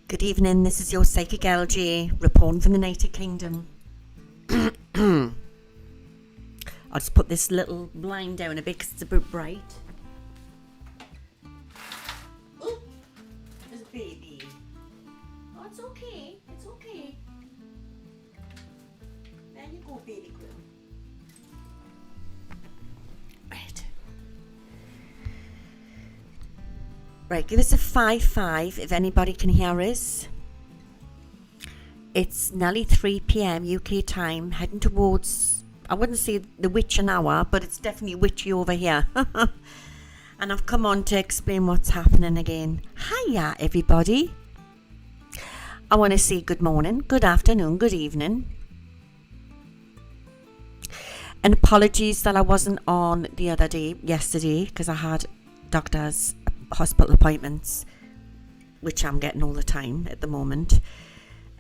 Good evening, this is your Psychic LG, reporting from the United Kingdom. I'll just put this little blind down a bit because it's a bit bright. Oh, there's a baby. Oh, it's okay, it's okay. There you go, baby girl. Right, give us a 5-5 if anybody can hear us. It's nearly 3 p.m. UK time, heading towards, I wouldn't say the witching hour, but it's definitely witchy over here. And I've come on to explain what's happening again. Hiya, everybody. I want to say good morning, good afternoon, good evening. And apologies that I wasn't on the other day, yesterday, because I had doctor's hospital appointments, which I'm getting all the time at the moment,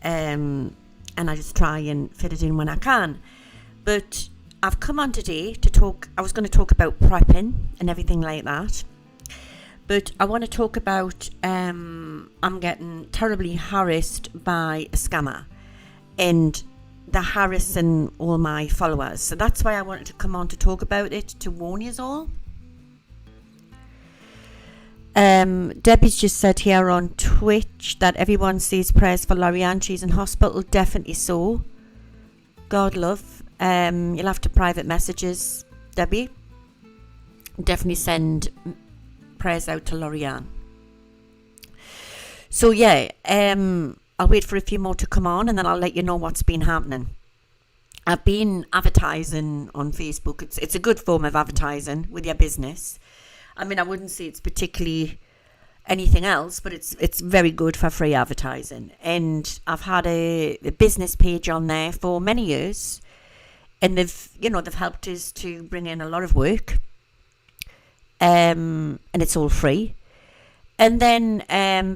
and I just try and fit it in when I can. But I've come on today to talk. I was going to talk about prepping and everything like that, but I want to talk about I'm getting terribly harassed by a scammer, and they're harassing all my followers. So that's why I wanted to come on to talk about it, to warn you all. Debbie's just said here on Twitch that everyone says prayers for Lorianne. She's in hospital. Definitely so. God love. You'll have to private messages, Debbie. Definitely send prayers out to Lorianne. So yeah, I'll wait for a few more to come on and then I'll let you know what's been happening. I've been advertising on Facebook. It's a good form of advertising with your business. I mean, I wouldn't say it's particularly anything else, but it's very good for free advertising. And I've had a business page on there for many years, and they've helped us to bring in a lot of work. And it's all free. And then,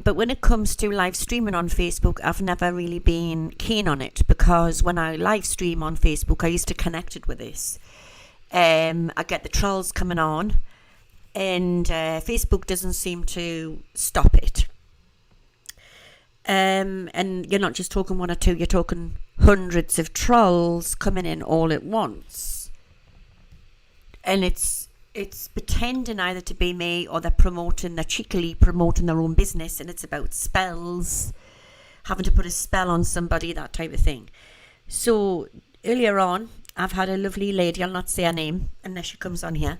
but when it comes to live streaming on Facebook, I've never really been keen on it, because when I live stream on Facebook, I used to connect it with this. I get the trolls coming on. And Facebook doesn't seem to stop it. And you're not just talking one or two, you're talking hundreds of trolls coming in all at once. And it's pretending either to be me, or they're cheekily promoting their own business, and it's about spells, having to put a spell on somebody, that type of thing. So earlier on, I've had a lovely lady, I'll not say her name unless she comes on here.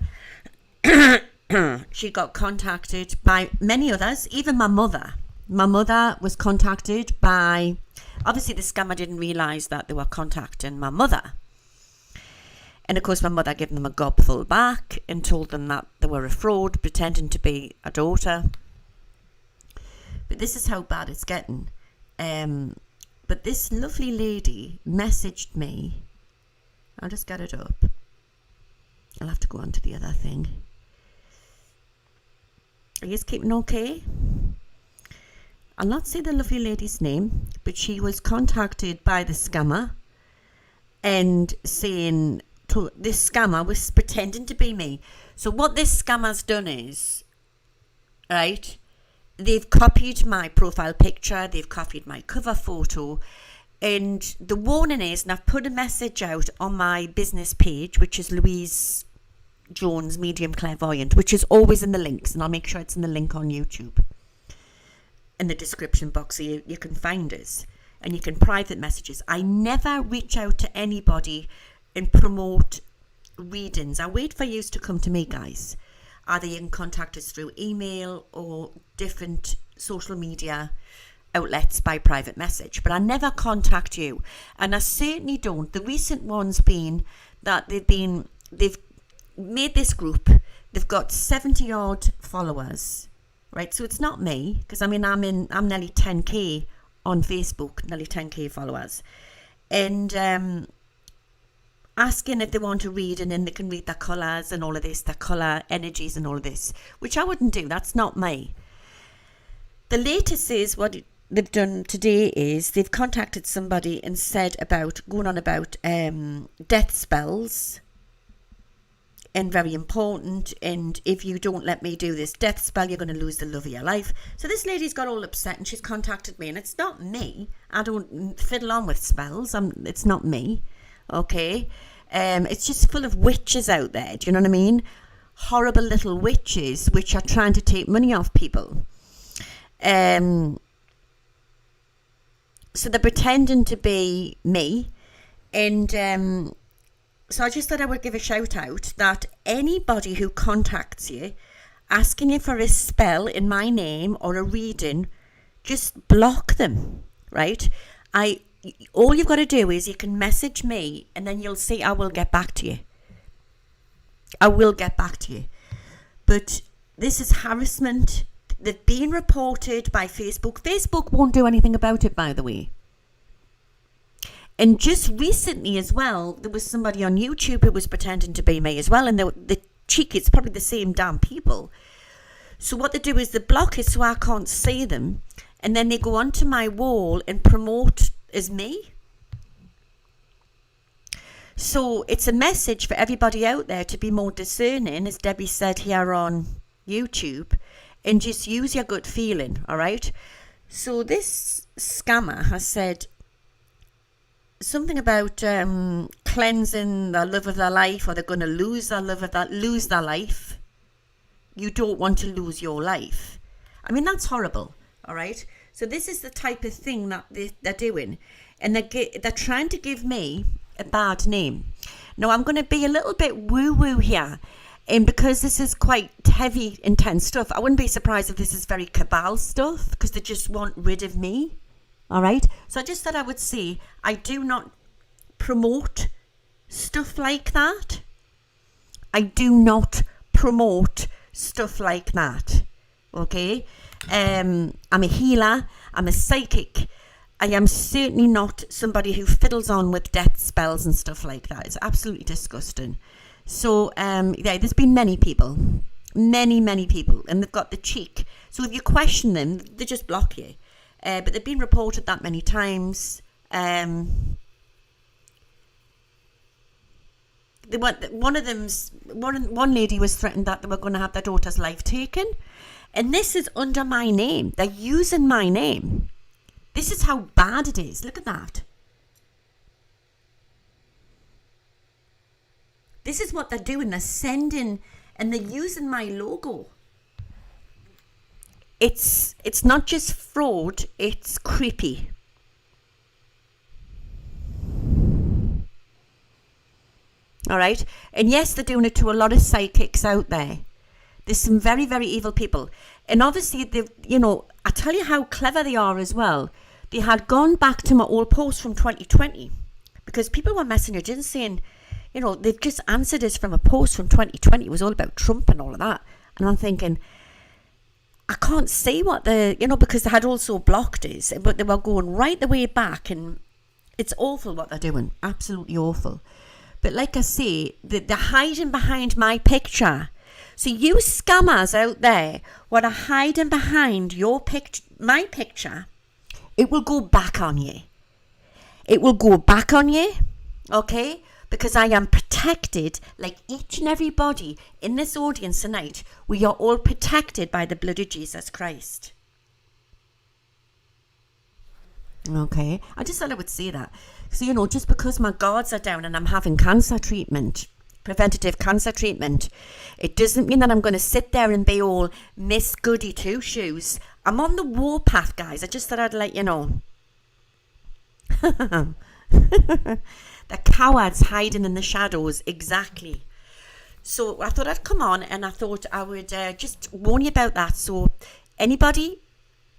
She got contacted by many others, even my mother. My mother was contacted by, obviously the scammer didn't realise that they were contacting my mother. And of course my mother gave them a gobful back and told them that they were a fraud, pretending to be a daughter. But this is how bad it's getting. But this lovely lady messaged me. I'll just get it up. I'll have to go on to the other thing. Are you keeping okay? I'll not say the lovely lady's name, but she was contacted by the scammer and saying this scammer was pretending to be me. So what this scammer's done is, right, they've copied my profile picture, they've copied my cover photo, and the warning is, and I've put a message out on my business page, which is Louise Jones Medium Clairvoyant, which is always in the links, and I'll make sure it's in the link on YouTube in the description box, so you can find us and you can private messages. I never reach out to anybody and promote readings. I wait for you to come to me, guys. Either you can contact us through email or different social media outlets by private message, but I never contact you, and I certainly don't. The recent ones being that they've made this group. They've got 70 odd followers, right? So it's not me, because I mean I'm nearly 10k on Facebook, nearly 10k followers, and asking if they want to read, and then they can read their colours and all of this, their colour energies and all of this, which I wouldn't do. That's not me. The latest is what they've done today is they've contacted somebody and said about going on about death spells and very important, and if you don't let me do this death spell, you're going to lose the love of your life. So this lady's got all upset and she's contacted me, and it's not me. I don't fiddle on with spells. It's not me, okay? It's just full of witches out there, do you know what I mean? Horrible little witches which are trying to take money off people. So they're pretending to be me, and so I just thought I would give a shout out that anybody who contacts you asking you for a spell in my name or a reading, just block them, right? All you've got to do is you can message me, and then you'll see I will get back to you. I will get back to you. But this is harassment. They've been reported by Facebook. Facebook won't do anything about it, by the way. And just recently as well, there was somebody on YouTube who was pretending to be me as well. And the cheek, it's probably the same damn people. So what they do is they block it so I can't see them. And then they go onto my wall and promote as me. So it's a message for everybody out there to be more discerning, as Debbie said here on YouTube, and just use your gut feeling, all right? So this scammer has said something about cleansing the love of their life, or they're going to lose their life. You don't want to lose your life. I mean, that's horrible, all right? So this is the type of thing that they're doing, and they're trying to give me a bad name. Now, I'm going to be a little bit woo-woo here, and because this is quite heavy, intense stuff, I wouldn't be surprised if this is very cabal stuff, because they just want rid of me. All right. So I just thought I would say I do not promote stuff like that. I do not promote stuff like that. Okay. I'm a healer. I'm a psychic. I am certainly not somebody who fiddles on with death spells and stuff like that. It's absolutely disgusting. So yeah, there's been many people, and they've got the cheek. So if you question them, they just block you. But they've been reported that many times. One lady was threatened that they were going to have their daughter's life taken, and this is under my name. They're using my name. This is how bad it is. Look at that. This is what they're doing. They're sending, and they're using my logo. It's not just fraud, it's creepy. All right? And yes, they're doing it to a lot of psychics out there. There's some very, very evil people. And obviously, I tell you how clever they are as well. They had gone back to my old post from 2020, because people were messaging and saying, they've just answered us from a post from 2020. It was all about Trump and all of that. And I'm thinking, I can't see what because they had also blocked us, but they were going right the way back, and it's awful what they're doing. Absolutely awful. But like I say, they're hiding behind my picture. So you scammers out there, what are hiding behind my picture, it will go back on you. It will go back on you, okay? Because I am protected, like each and every body in this audience tonight. We are all protected by the blood of Jesus Christ. Okay, I just thought I would say that. So, just because my guards are down and I'm having cancer treatment, preventative cancer treatment, it doesn't mean that I'm going to sit there and be all Miss Goody Two-Shoes. I'm on the warpath, guys. I just thought I'd let you know. The cowards hiding in the shadows, exactly. So I thought I'd come on, and I thought I would just warn you about that. So anybody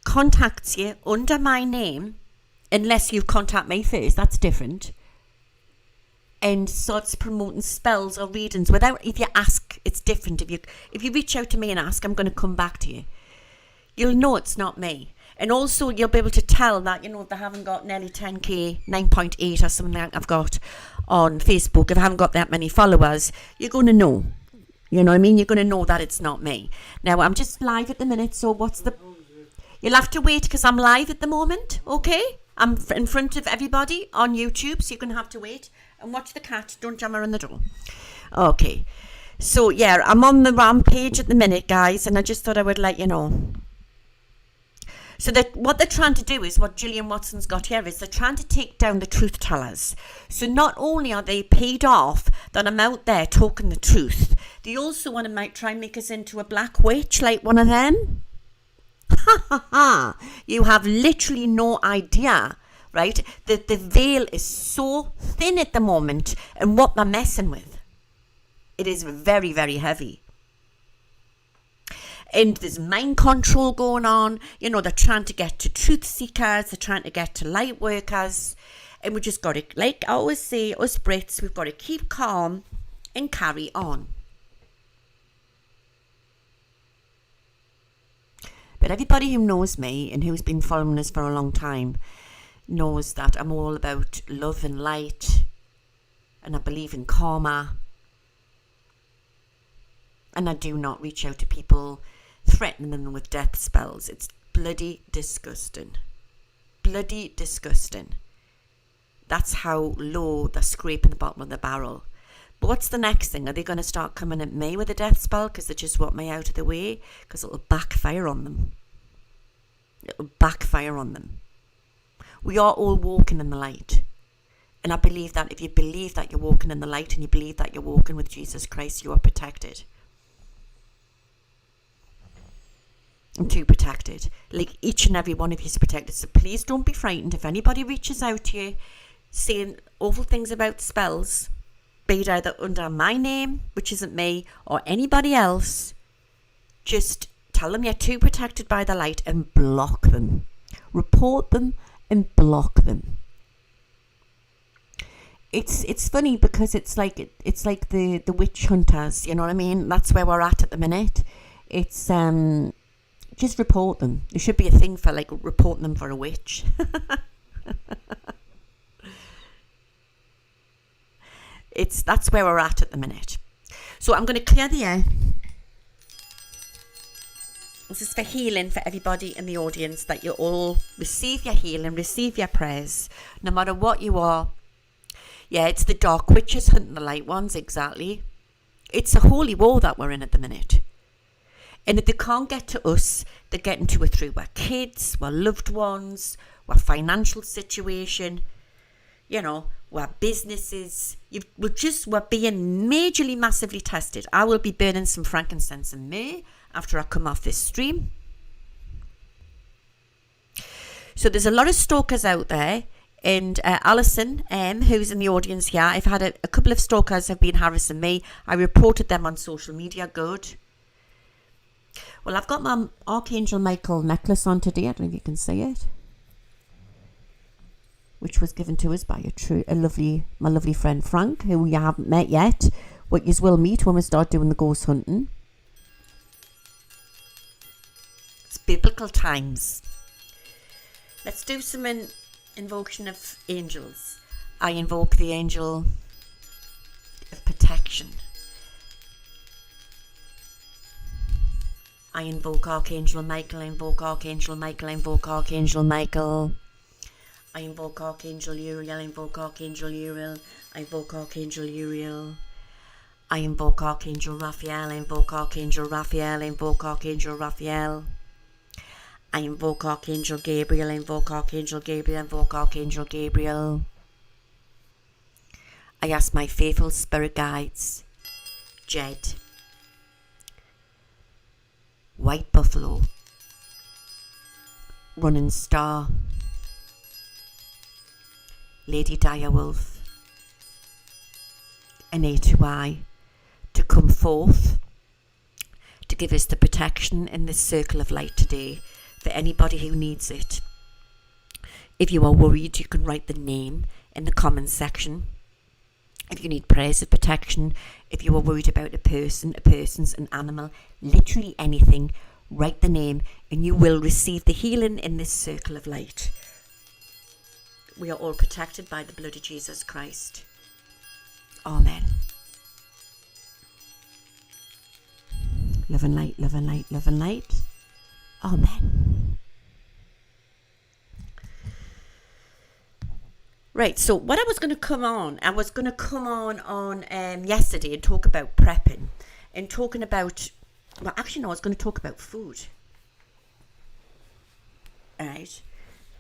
contacts you under my name, unless you contact me first, that's different, and starts promoting spells or readings if you ask, it's different. If you reach out to me and ask, I'm going to come back to you. You'll know it's not me. And also, you'll be able to tell that, if they haven't got nearly 10k, 9.8 or something like I've got on Facebook, if I haven't got that many followers, you're going to know. You know what I mean? You're going to know that it's not me. Now, I'm just live at the minute, so you'll have to wait because I'm live at the moment, okay? I'm in front of everybody on YouTube, so you're going to have to wait and watch the cat. Don't jam her on the door. Okay. So yeah, I'm on the rampage at the minute, guys, and I just thought I would let you know. So that what they're trying to do is what Gillian Watson's got here is they're trying to take down the truth tellers. So not only are they paid off that I'm out there talking the truth, they also want to try and make us into a black witch like one of them. Ha ha ha! You have literally no idea, right? That the veil is so thin at the moment and what they're messing with. It is very, very heavy. And there's mind control going on. You know, they're trying to get to truth seekers. They're trying to get to light workers. And we just got to, like I always say, us Brits, we've got to keep calm and carry on. But everybody who knows me and who's been following us for a long time knows that I'm all about love and light. And I believe in karma. And I do not reach out to people threatening them with death spells. It's bloody disgusting. Bloody disgusting. That's how low they're scraping the bottom of the barrel. But what's the next thing? Are they going to start coming at me with a death spell because they just want me out of the way? Because it'll backfire on them. It'll backfire on them. We are all walking in the light. And I believe that if you believe that you're walking in the light and you believe that you're walking with Jesus Christ, you are protected. I'm too protected. Like each and every one of you is protected. So please don't be frightened. If anybody reaches out to you saying awful things about spells, be it either under my name, which isn't me, or anybody else, just tell them you're too protected by the light and block them. Report them and block them. It's funny because it's like the witch hunters, you know what I mean? That's where we're at the minute. It's just report them. There should be a thing for like reporting them for a witch. That's where we're at the minute. So I'm going to clear the air. This is for healing for everybody in the audience, that you all receive your healing, receive your prayers, no matter what you are. Yeah, it's the dark witches hunting the light ones, exactly. It's a holy war that we're in at the minute. And if they can't get to us, they're getting to it through our kids, our loved ones, our financial situation, you know, our businesses. We're being majorly, massively tested. I will be burning some frankincense and myrrh after I come off this stream. So there's a lot of stalkers out there. And Alison, who's in the audience here, I've had a couple of stalkers have been harassing me. I reported them on social media. Good. Well, I've got my Archangel Michael necklace on today. I don't know if you can see it. Which was given to us by my lovely friend Frank, who we haven't met yet. But you will meet when we start doing the ghost hunting. It's biblical times. Let's do some invocation of angels. I invoke the angel of protection. I invoke Archangel Michael, I invoke Archangel Michael, I invoke Archangel Michael. I invoke Archangel Uriel, I invoke Archangel Uriel, I invoke Archangel Uriel. I invoke Archangel Raphael, I invoke Archangel Raphael, I invoke Archangel Raphael. I invoke Archangel Gabriel, I invoke Archangel Gabriel, I invoke Archangel Gabriel. I ask my faithful spirit guides, Jed, White Buffalo, Running Star, Lady Direwolf, and A2I to come forth to give us the protection in this circle of light today for anybody who needs it. If you are worried, you can write the name in the comments section. If you need prayers of protection, if you are worried about a person's an animal, literally anything, write the name and you will receive the healing in this circle of light. We are all protected by the blood of Jesus Christ. Amen. Love and light, love and light, love and light. Amen. Right, so what I was going to come on yesterday and talk about prepping and talking about, well, actually, no, I was going to talk about food. Right,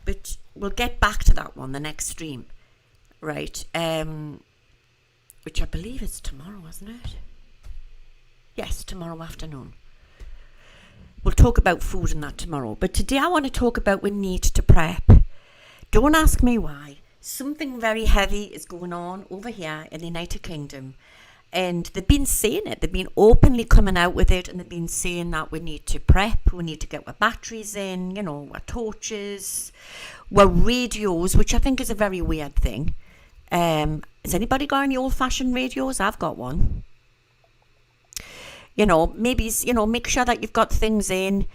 but we'll get back to that one the next stream, right? Which I believe is tomorrow, isn't it? Yes, tomorrow afternoon. We'll talk about food and that tomorrow. But today I want to talk about we need to prep. Don't ask me why. Something very heavy is going on over here in the United Kingdom. And they've been saying it. They've been openly coming out with it. And they've been saying that we need to prep. We need to get our batteries in, our torches, our radios, which I think is a very weird thing. Has anybody got any old-fashioned radios? I've got one. Maybe, make sure that you've got things in,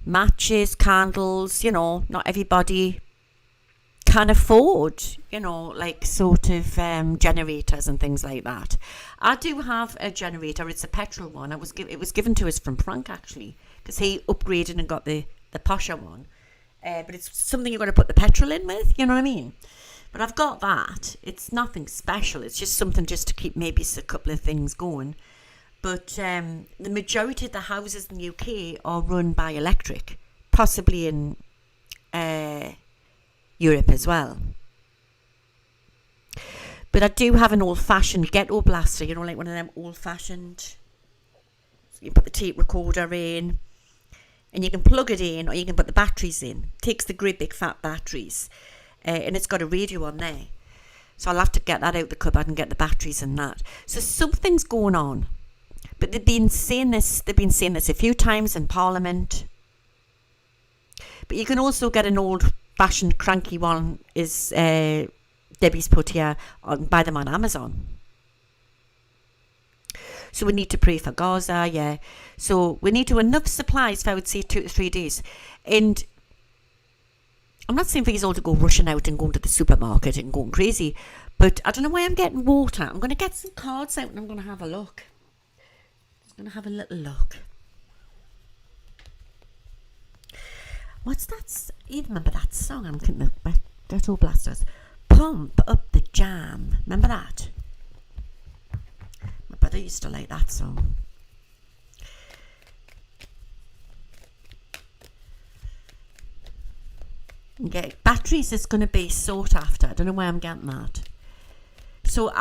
matches, candles, not everybody can afford, like sort of generators and things like that. I do have a generator. It's a petrol one. It was given to us from Frank, actually, because he upgraded and got the posher one. But it's something you're going to put the petrol in with, you know what I mean? But I've got that. It's nothing special. It's just something just to keep maybe a couple of things going. But the majority of the houses in the UK are run by electric, possibly in Europe as well. But I do have an old-fashioned ghetto blaster, like one of them old-fashioned. So you put the tape recorder in, and you can plug it in, or you can put the batteries in. It takes the great big fat batteries, and it's got a radio on there. So I'll have to get that out the cupboard and get the batteries and that. So something's going on. But they've been saying this a few times in Parliament. But you can also get an old-fashioned cranky one, is Debbie's put here, buy them on Amazon. So we need to pray for Gaza, yeah. So we need to enough supplies for, I would say, 2 to 3 days. And I'm not saying for you all to go rushing out and going to the supermarket and going crazy, but I don't know why I'm getting water. I'm going to get some cards out and I'm going to have a look. I'm going to have a little look. What's that? You remember that song? I'm thinking of Ghetto Blasters. Pump Up the Jam. Remember that? My brother used to like that song. Okay, batteries is going to be sought after. I don't know why I'm getting that. So,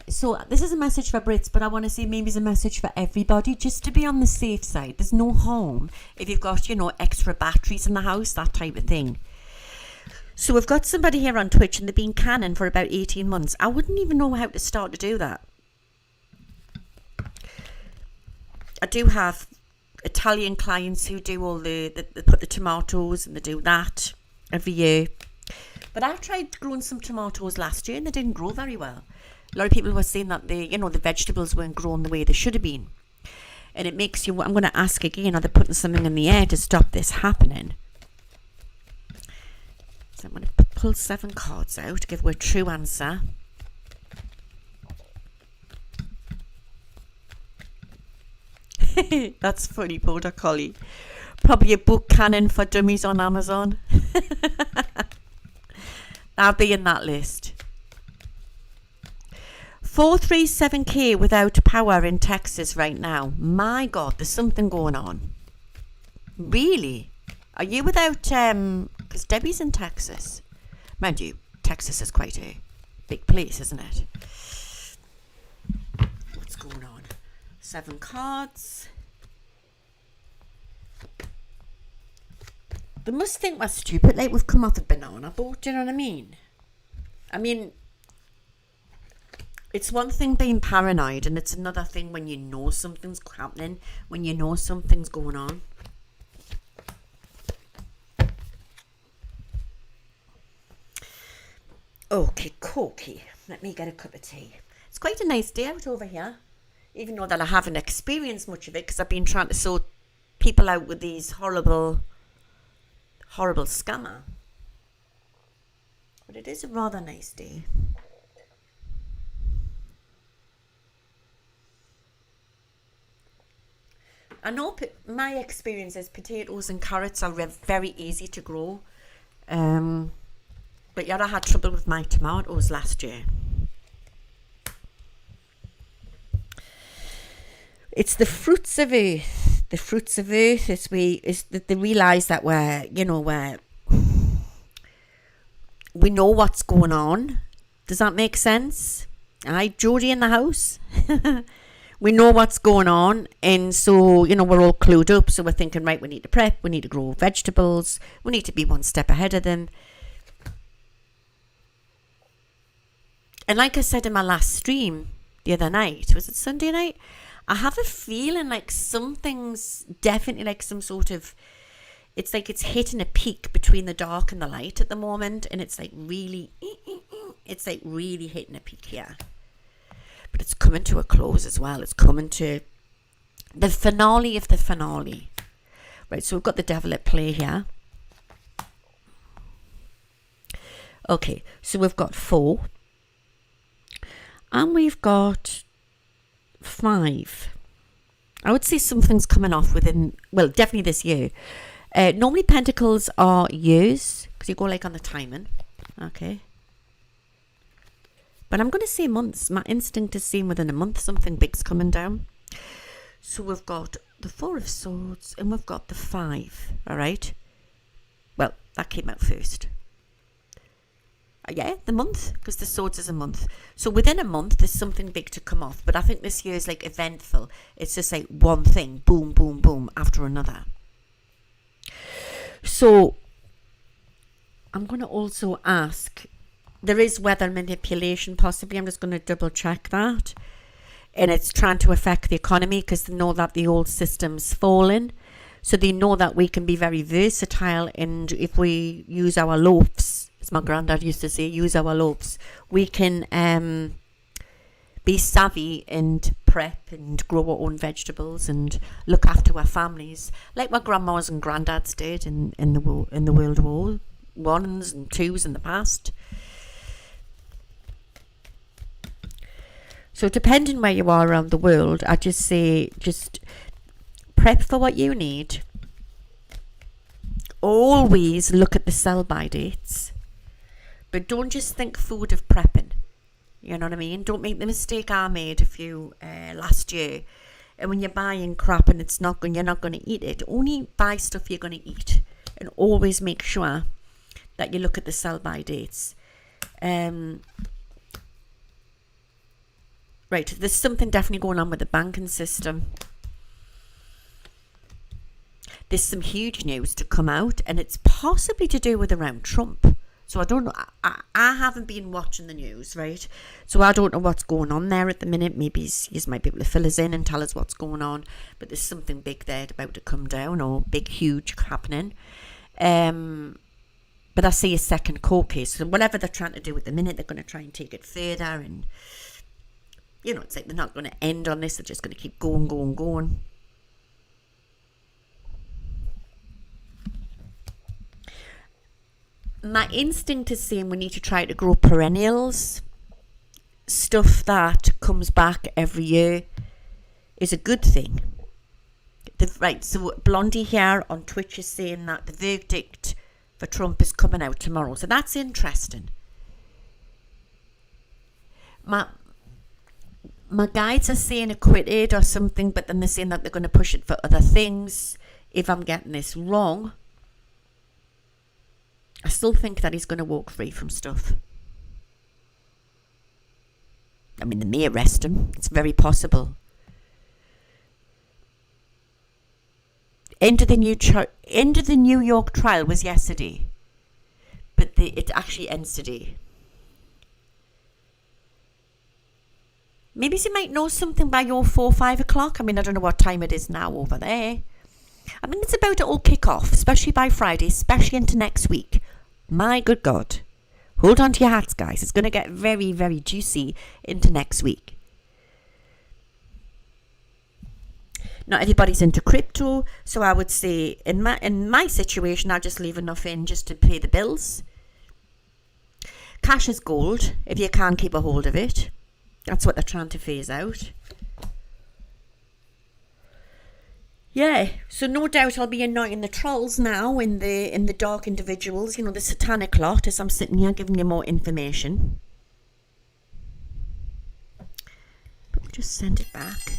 so this is a message for Brits, but I want to say maybe it's a message for everybody, just to be on the safe side. There's no harm if you've got, extra batteries in the house, that type of thing. So we've got somebody here on Twitch, and they've been canning for about 18 months. I wouldn't even know how to start to do that. I do have Italian clients who do all they put the tomatoes, and they do that every year. But I tried growing some tomatoes last year and they didn't grow very well. A lot of people were saying that the vegetables weren't growing the way they should have been. And it makes you, I'm going to ask again, are they putting something in the air to stop this happening? So I'm going to pull 7 cards out, give a true answer. That's funny, Border Collie. Probably a book canon for dummies on Amazon. I'll be in that list. 437k without power in Texas right now. My God, there's something going on. Really? Are you without, because Debbie's in Texas. Mind you, Texas is quite a big place, isn't it? What's going on? 7 cards. They must think we're stupid, like we've come off a banana boat, do you know what I mean? I mean, it's one thing being paranoid, and it's another thing when you know something's happening, when you know something's going on. Okay, cokey. Let me get a cup of tea. It's quite a nice day out over here, even though that I haven't experienced much of it, because I've been trying to sort people out with these horrible scammer. But it is a rather nice day. I know my experience is potatoes and carrots are very easy to grow. But yeah, I had trouble with my tomatoes last year. It's the fruits of earth. The fruits of earth is that they realise that we know what's going on. Does that make sense? Aye, Jodie in the house. We know what's going on, and so we're all clued up. So we're thinking, right, we need to prep, we need to grow vegetables, we need to be one step ahead of them. And like I said in my last stream the other night, was it Sunday night? I have a feeling like something's definitely like some sort of, it's like it's hitting a peak between the dark and the light at the moment, and it's like really hitting a peak here. But it's coming to a close as well. It's coming to the finale of the finale. Right, so we've got the devil at play here. Okay, so we've got 4. And we've got 5. I would say something's coming off within, well, definitely this year. Normally pentacles are years, because you go like on the timing. Okay. But I'm going to say months. My instinct is saying within a month something big's coming down. So we've got the 4 of Swords and we've got the 5. All right. Well, that came out first. Yeah, the month, because the Swords is a month. So within a month, there's something big to come off. But I think this year is like eventful. It's just like one thing, boom, boom, boom, after another. So I'm going to also ask, there is weather manipulation possibly. I'm just going to double check that. And it's trying to affect the economy because they know that the old system's fallen. So they know that we can be very versatile. And if we use our loaves, as my granddad used to say, use our loaves, we can be savvy and prep and grow our own vegetables and look after our families like my grandmas and granddads did in the World War Ones and Twos in the past. So depending where you are around the world, I just say just prep for what you need. Always look at the sell-by dates. But don't just think food of prepping. You know what I mean? Don't make the mistake I made a few last year. And when you're buying crap and you're not going to eat it, only buy stuff you're going to eat. And always make sure that you look at the sell-by dates. Right, there's something definitely going on with the banking system. There's some huge news to come out, and it's possibly to do with around Trump. So I don't know. I haven't been watching the news, right? So I don't know what's going on there at the minute. Maybe you might be able to fill us in and tell us what's going on. But there's something big there about to come down, or big, huge happening. But I see a second court case. So whatever they're trying to do at the minute, they're going to try and take it further. And, it's like they're not going to end on this. They're just going to keep going. My instinct is saying we need to try to grow perennials. Stuff that comes back every year is a good thing. Right, so Blondie here on Twitch is saying that the verdict for Trump is coming out tomorrow. So that's interesting. My guides are saying acquitted or something, but then they're saying that they're going to push it for other things. If I'm getting this wrong, I still think that he's going to walk free from stuff. I mean, they may arrest him. It's very possible. End of the New York trial was yesterday, but it actually ends today. Maybe you might know something by your 4 or 5 o'clock. I mean, I don't know what time it is now over there. I mean, it's about to all kick off, especially by Friday, especially into next week. My good God. Hold on to your hats, guys. It's going to get very, very juicy into next week. Not everybody's into crypto, so I would say in my situation, I'll just leave enough in just to pay the bills. Cash is gold if you can't keep a hold of it. That's what they're trying to phase out. Yeah, so no doubt I'll be anointing the trolls now in the dark individuals, the satanic lot, as I'm sitting here giving you more information. But we'll just send it back,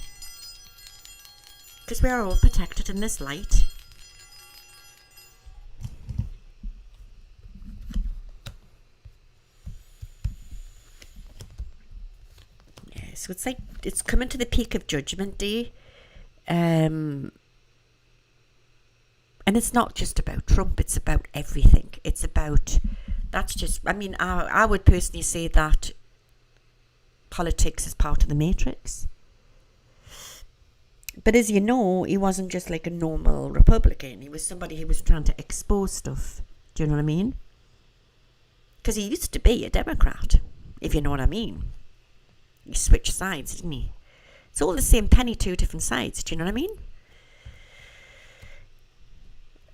because we are all protected in this light. Yeah, so it's like it's coming to the peak of Judgment Day. And it's not just about Trump, it's about everything. It's about, I would personally say that politics is part of the matrix. But as you know, he wasn't just like a normal Republican. He was somebody who was trying to expose stuff. Do you know what I mean? Because he used to be a Democrat, if you know what I mean. He switched sides, didn't he? It's all the same penny, two different sides. Do you know what I mean?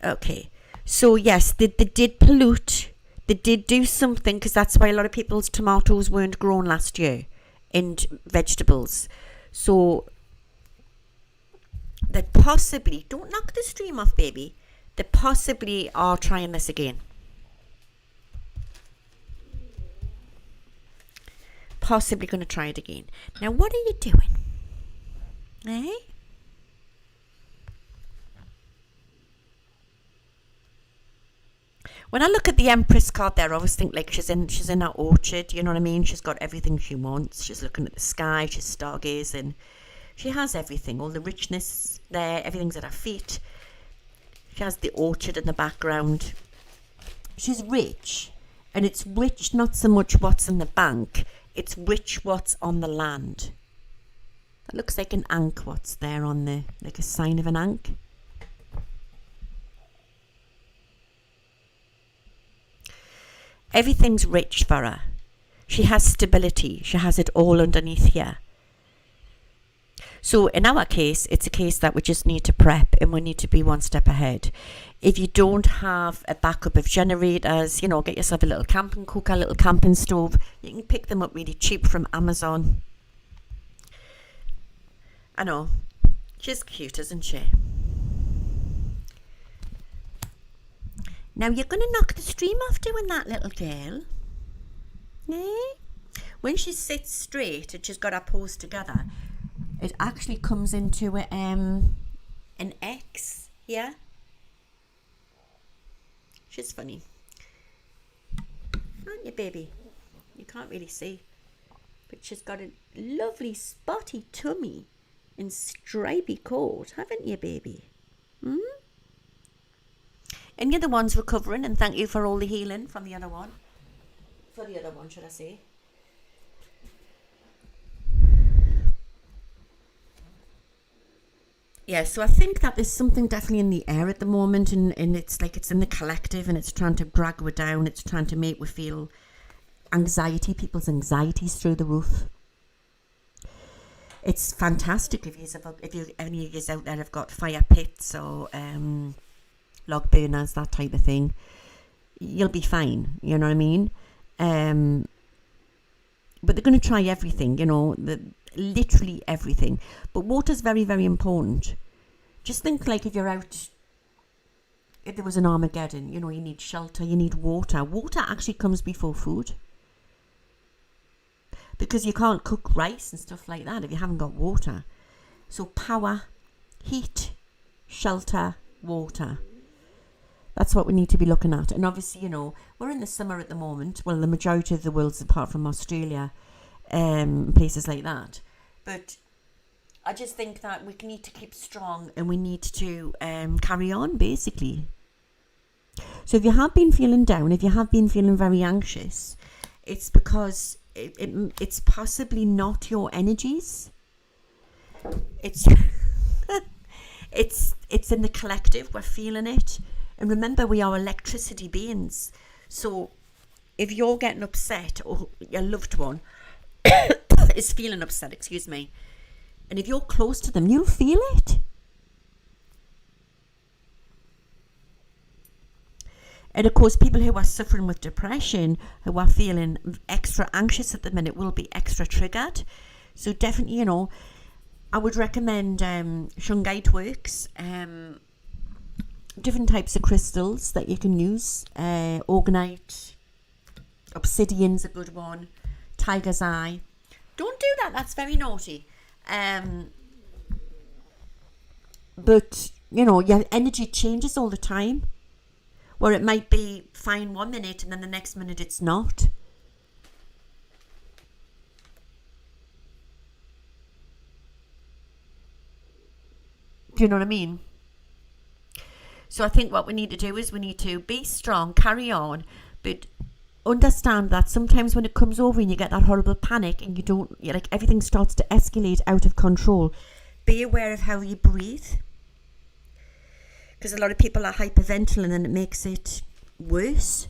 Okay, so yes, they did pollute. They did do something, because that's why a lot of people's tomatoes weren't grown last year, and vegetables. So they possibly, don't knock the stream off, baby. They possibly are trying this again. Possibly going to try it again. Now, what are you doing? Eh? When I look at the Empress card there, I always think like she's in her orchard, you know what I mean? She's got everything she wants. She's looking at the sky, she's stargazing. She has everything, all the richness there, everything's at her feet. She has the orchard in the background. She's rich, and it's rich not so much what's in the bank, it's rich what's on the land. That looks like an ankh, what's there on the, like a sign of an ankh. Everything's rich for her. She has stability. She has it all underneath here. So in our case, it's a case that we just need to prep, and we need to be one step ahead. If you don't have a backup of generators, get yourself a little camping cooker, a little camping stove. You can pick them up really cheap from Amazon. I know. She's cute, isn't she? Now, you're going to knock the stream off doing that, little girl. Eh? When she sits straight and she's got her paws together, it actually comes into an X, yeah? She's funny. Aren't you, baby? You can't really see. But she's got a lovely spotty tummy and stripy coat, haven't you, baby? Hmm? And the other one's recovering, and thank you for all the healing from the other one. For the other one, should I say. Yeah, so I think that there's something definitely in the air at the moment, and it's like it's in the collective, and it's trying to drag her down. It's trying to make her feel anxiety, people's anxieties through the roof. It's fantastic if any of you out there have got fire pits or log burners, that type of thing. You'll be fine, you know what I mean? But they're going to try everything, literally everything. But water's very, very important. Just think like if you're out, if there was an Armageddon, you need shelter, you need water. Water actually comes before food. Because you can't cook rice and stuff like that if you haven't got water. So power, heat, shelter, water. That's what we need to be looking at. And obviously, we're in the summer at the moment. Well, the majority of the world's apart from Australia, places like that. But I just think that we need to keep strong, and we need to carry on, basically. So if you have been feeling down, if you have been feeling very anxious, it's because it's possibly not your energies. It's it's in the collective. We're feeling it. And remember, we are electricity beings. So if you're getting upset, or your loved one is feeling upset, and if you're close to them, you'll feel it. And of course, people who are suffering with depression, who are feeling extra anxious at the minute, will be extra triggered. So definitely, I would recommend shungite works, different types of crystals that you can use. Orgonite, obsidian's a good one, tiger's eye. Don't do that, that's very naughty. But, you know, your energy changes all the time, where it might be fine 1 minute and then the next minute it's not. Do you know what I mean? So I think what we need to do is we need to be strong, carry on, but understand that sometimes when it comes over and you get that horrible panic and like everything starts to escalate out of control, be aware of how you breathe. Because a lot of people are hyperventilating and it makes it worse.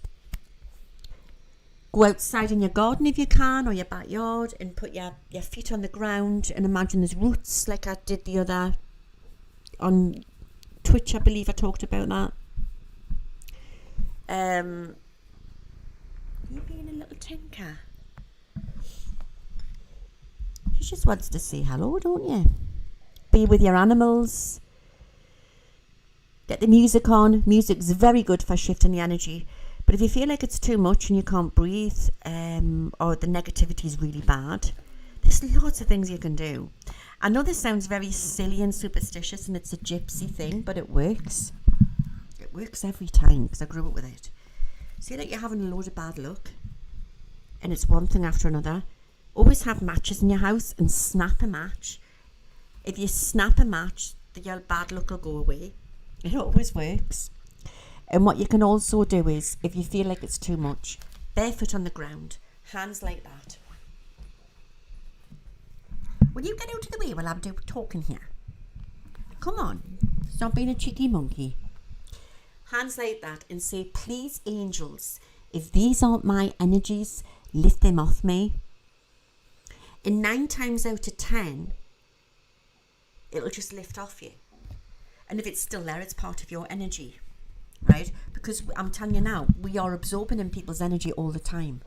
Go outside in your garden if you can, or your backyard, and put your feet on the ground and imagine there's roots, like I did the other on Twitch. I believe I talked about that. You being a little tinker. She just wants to say hello, don't you? Be with your animals. Get the music on. Music's very good for shifting the energy. But if you feel like it's too much and you can't breathe, or the negativity is really bad, there's lots of things you can do. I know this sounds very silly and superstitious and it's a gypsy thing, but it works. It works every time because I grew up with it. Say that you're having a load of bad luck and it's one thing after another. Always have matches in your house and snap a match. If you snap a match, your bad luck will go away. It always works. And what you can also do is, if you feel like it's too much, barefoot on the ground, hands like that. Will you get out of the way while I'm talking here? Come on, stop being a cheeky monkey. Hands like that and say, please, angels, if these aren't my energies, lift them off me. And 9 times out of 10, it'll just lift off you. And if it's still there, it's part of your energy, right? Because I'm telling you now, we are absorbing in people's energy all the time.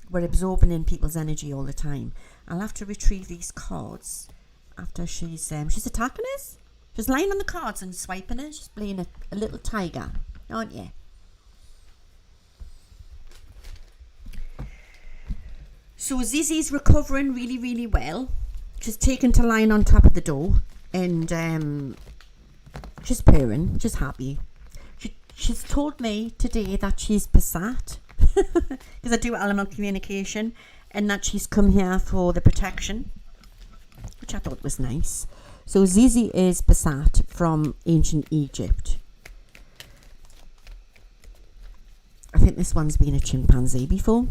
We're absorbing in people's energy all the time. I'll have to retrieve these cards after she's attacking us. She's lying on the cards and swiping us. She's playing a little tiger, aren't you? So Zizi's recovering really, really well. She's taken to lying on top of the door and she's purring. She's happy. She's told me today that she's besat because I do animal communication, and that she's come here for the protection, which I thought was nice. So Zizi is besat from ancient Egypt. I think this one's been a chimpanzee before.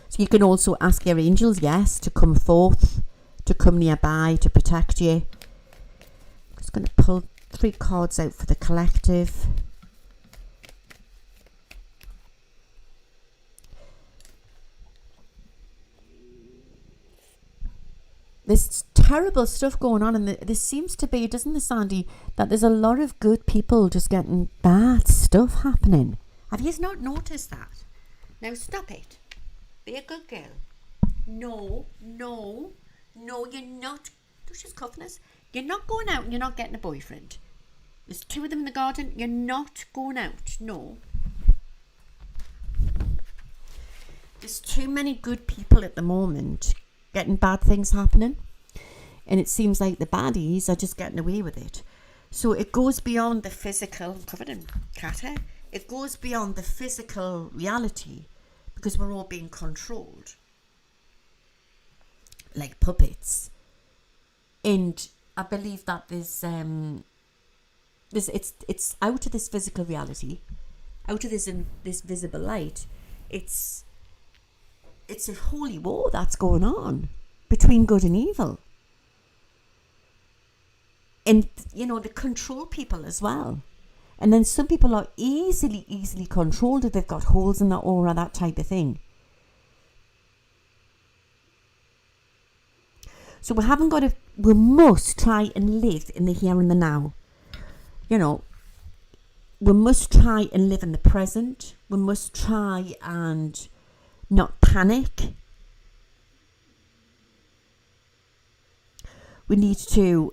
So you can also ask your angels, yes, to come forth, to come nearby, to protect you. I'm just going to pull 3 cards out for the collective. There's terrible stuff going on, and this seems to be, doesn't it, Sandy, that there's a lot of good people just getting bad stuff happening. Have you not noticed that? Now stop it. Be a good girl. No, you're not. She's cuffing us. You're not going out and you're not getting a boyfriend. There's 2 of them in the garden. You're not going out. No. There's too many good people at the moment getting bad things happening. And it seems like the baddies are just getting away with it. So it goes beyond the physical. I'm covered in cat hair. It goes beyond the physical reality because we're all being controlled like puppets. And I believe that there's it's out of this physical reality, out of this visible light. It's a holy war that's going on between good and evil. And, you know, they control people as well. And then some people are easily controlled if they've got holes in their aura, that type of thing. So we must try and live in the here and the now. You know, we must try and live in the present. We must try and not panic. We need to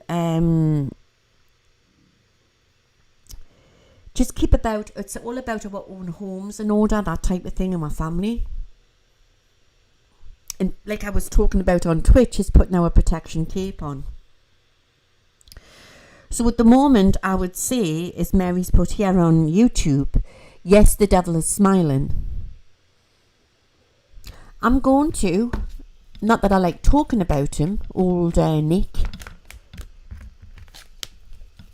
just keep about, it's all about our own homes and order, that type of thing, in our family. And like I was talking about on Twitch, is putting our protection cape on. So at the moment, I would say, as Mary's put here on YouTube, yes, the devil is smiling. I'm going to, not that I like talking about him, old Nick,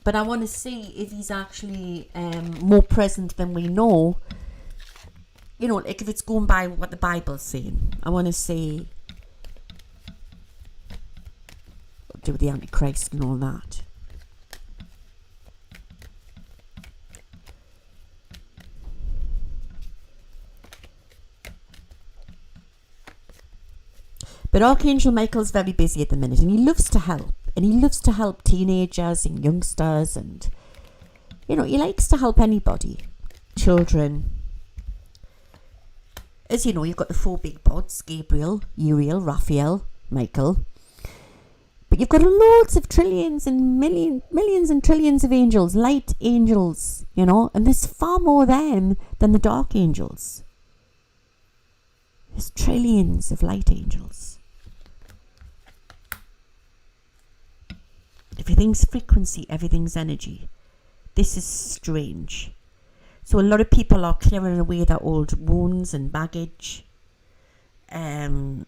but I want to see if he's actually more present than we know. You know, like if it's going by what the Bible's saying. I want to see, do with the Antichrist and all that. But Archangel Michael's very busy at the minute, and he loves to help. And he loves to help teenagers and youngsters, and, you know, he likes to help anybody. Children. As you know, you've got the 4 big bods: Gabriel, Uriel, Raphael, Michael. But you've got loads of trillions and millions and trillions of angels, light angels, you know, and there's far more them than the dark angels. There's trillions of light angels. Everything's frequency, everything's energy. This is strange. So a lot of people are clearing away their old wounds and baggage. And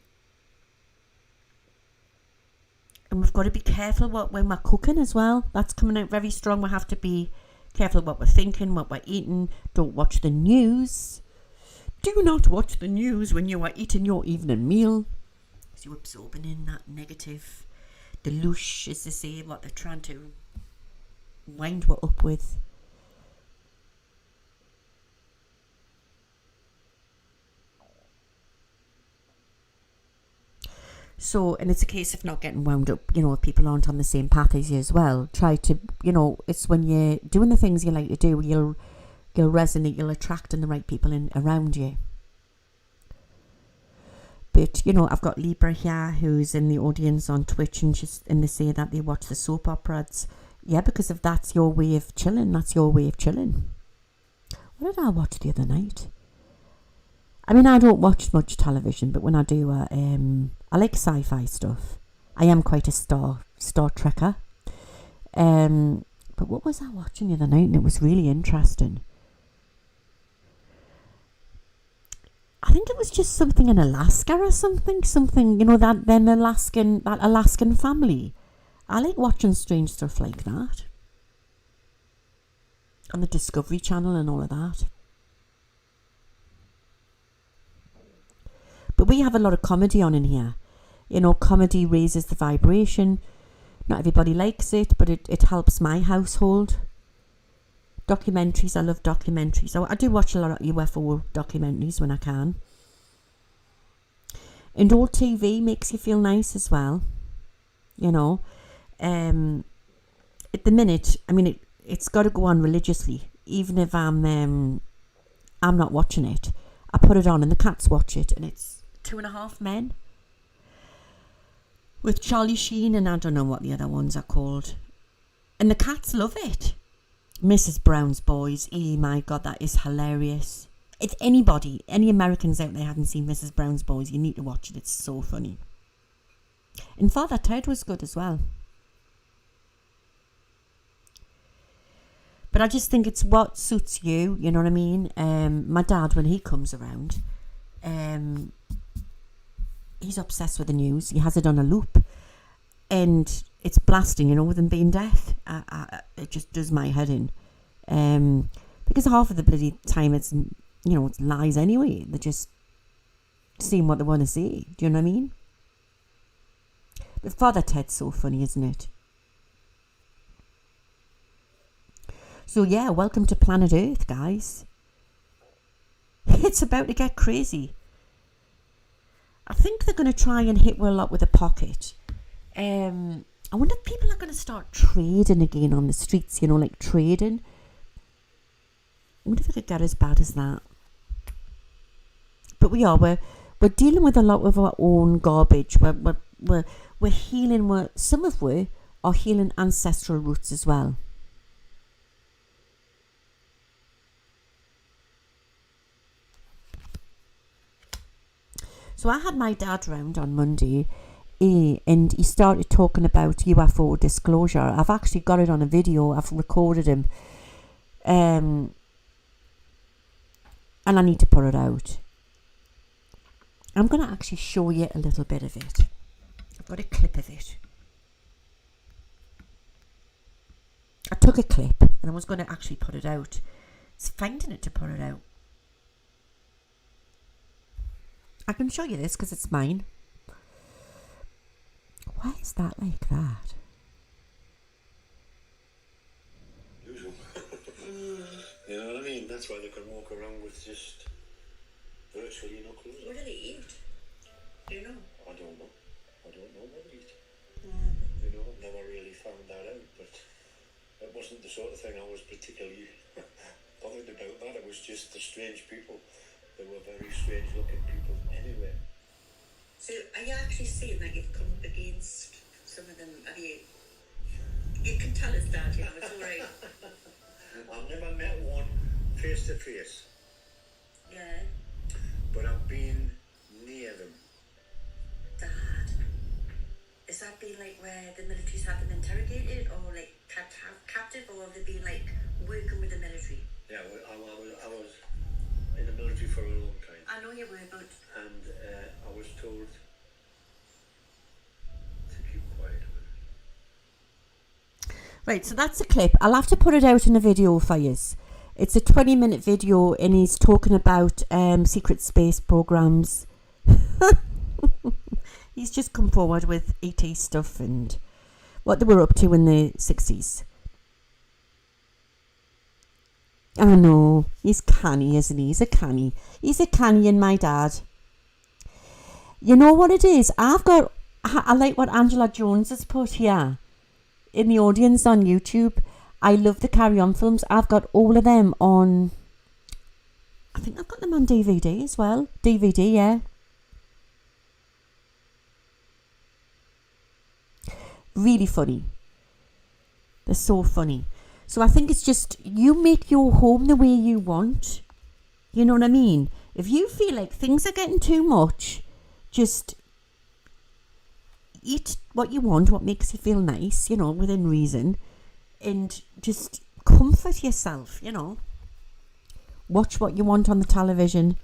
we've got to be careful when we're cooking as well. That's coming out very strong. We have to be careful what we're thinking, what we're eating. Don't watch the news. Do not watch the news when you are eating your evening meal, because you're absorbing in that negative deluge, as they say, what they're trying to wind you up with. So, and it's a case of not getting wound up, you know, if people aren't on the same path as you as well. Try to, you know, it's when you're doing the things you like to do, you'll resonate, you'll attract the right people in around you. But, you know, I've got Libra here who's in the audience on Twitch, and they say that they watch the soap operas. Yeah, because if that's your way of chilling, that's your way of chilling. What did I watch the other night? I mean, I don't watch much television, but when I do, I like sci-fi stuff. I am quite a Star Trekker. But what was I watching the other night? And it was really interesting. I think it was just something in Alaska or something, you know, that Alaskan family. I like watching strange stuff like that. On the Discovery Channel and all of that. But we have a lot of comedy on in here. You know, comedy raises the vibration. Not everybody likes it, but it helps my household. Documentaries, I love documentaries. I do watch a lot of UFO documentaries when I can. And all TV makes you feel nice as well. You know. At the minute, I mean, it's got to go on religiously. Even if I'm not watching it. I put it on and the cats watch it, and it's 2.5 Men. With Charlie Sheen, and I don't know what the other ones are called. And the cats love it. Mrs. Brown's Boys. Oh my God, that is hilarious. If any Americans out there haven't seen Mrs. Brown's Boys, you need to watch it. It's so funny. And Father Ted was good as well. But I just think it's what suits you, you know what I mean? My dad, when he comes around, he's obsessed with the news. He has it on a loop. And it's blasting, you know, with him being deaf. It just does my head in. Because half of the bloody time it's lies anyway. They're just seeing what they want to see. Do you know what I mean? But Father Ted's so funny, isn't it? So yeah, welcome to planet Earth, guys. It's about to get crazy. I think they're going to try and hit Will up with a pocket. I wonder if people are going to start trading again on the streets, you know, like trading. I wonder if it could get as bad as that. But we're we're dealing with a lot of our own garbage. We're healing, some of we are healing ancestral roots as well. So I had my dad round on Monday, and he started talking about UFO disclosure. I've actually got it on a video. I've recorded him, and I need to put it out. I'm going to actually show you a little bit of it. I've got a clip of it. I took a clip and I was going to actually put it out. It's finding it to put it out. I can show you this because it's mine. Why is that like that? Usual. You know what I mean? That's why they can walk around with just virtually no clothes. What do they eat? Do you know? I don't know. I don't know what they eat. Mm. You know, I've never really found that out, but that wasn't the sort of thing I was particularly bothered about. That it was just the strange people. They were very strange looking people anyway. So are you actually seeing that you've come up against some of them? Have you? You can tell us that, you know, it's all right. I've never met one face to face. Yeah. But I've been near them. Dad, has that been like where the military's had them interrogated or like kept captive, or have they been like working with the military? Yeah, I was in the military for a long time. I know you were, but... And I was told to keep quiet about it. Right, so that's a clip. I'll have to put it out in a video for you. It's a 20-minute video and he's talking about secret space programs. He's just come forward with ET stuff and what they were up to in the 60s. I know, he's canny, isn't he? He's a canny. He's a canny and my dad. You know what it is? I like what Angela Jones has put here in the audience on YouTube. I love the Carry On films. I've got all of them on... I think I've got them on DVD as well. DVD, yeah. Really funny. They're so funny. So I think it's just, you make your home the way you want. You know what I mean? If you feel like things are getting too much, just eat what you want, what makes you feel nice, you know, within reason. And just comfort yourself, you know. Watch what you want on the television.